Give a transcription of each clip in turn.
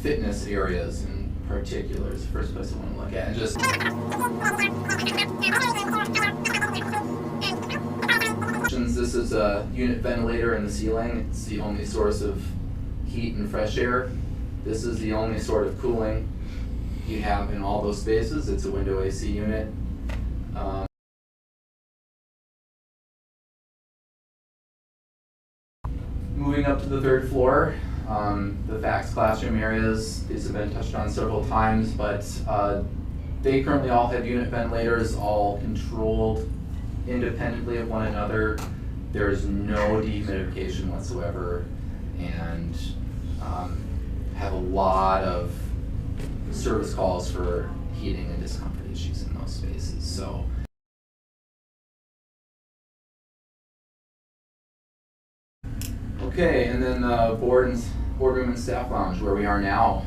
fitness areas in particular is the first place I want to look at. And just this is a unit ventilator in the ceiling. It's the only source of heat and fresh air. This is the only sort of cooling you have in all those spaces. It's a window AC unit. Moving up to the third floor, the fax classroom areas, these have been touched on several times, but they currently all have unit ventilators, all controlled independently of one another. There's no dehumidification whatsoever, and have a lot of service calls for heating and discomfort issues in those spaces. So. Okay, and then boardroom and staff lounge, where we are now.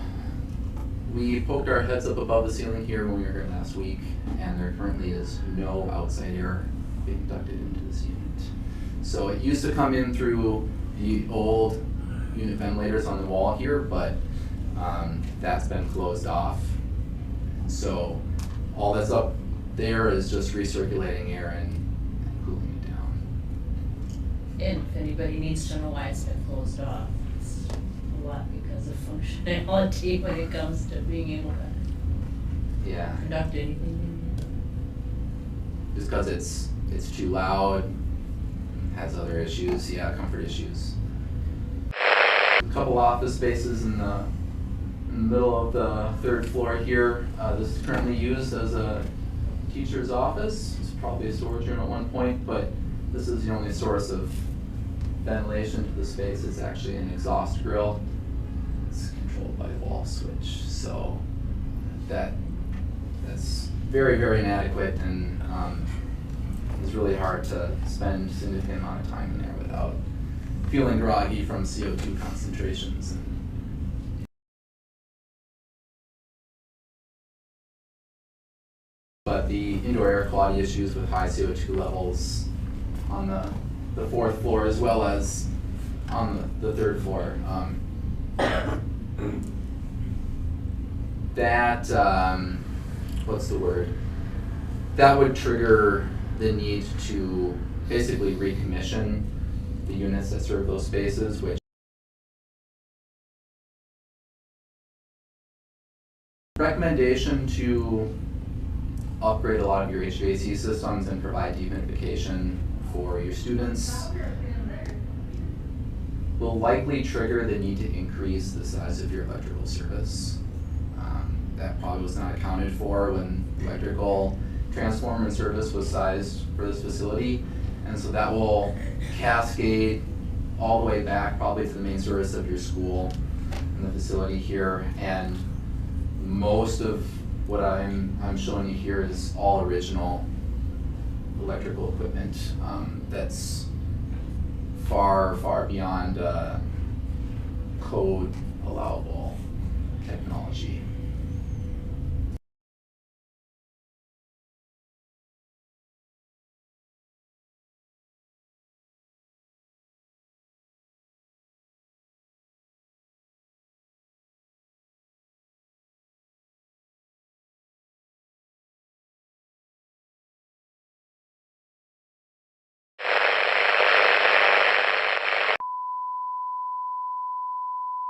We poked our heads up above the ceiling here when we were here last week, and there currently is no outside air being ducted into this unit. So it used to come in through the old unit ventilators on the wall here, but that's been closed off. So all that's up there is just recirculating air and cooling it down. And if anybody needs to know why it's been closed off, it's a lot because of functionality when it comes to being able to conduct anything. Just because it's too loud, has other issues, comfort issues. A couple office spaces in the middle of the third floor here. This is currently used as a teacher's office. It's probably a storage room at one point, but this is the only source of ventilation to the space. It's actually an exhaust grill. It's controlled by a wall switch, so that's very, very inadequate, and it's really hard to spend a significant amount of time in there without feeling groggy from CO2 concentrations. But the indoor air quality issues with high CO2 levels on the fourth floor as well as on the third floor, what's the word? That would trigger the need to basically recommission the units that serve those spaces, which recommendation to upgrade a lot of your HVAC systems and provide dehumidification for your students will likely trigger the need to increase the size of your electrical service. That probably was not accounted for when electrical transformer and service was sized for this facility, and so that will cascade all the way back probably to the main service of your school and the facility here. And most of what I'm showing you here is all original electrical equipment that's far, far beyond code allowable technology.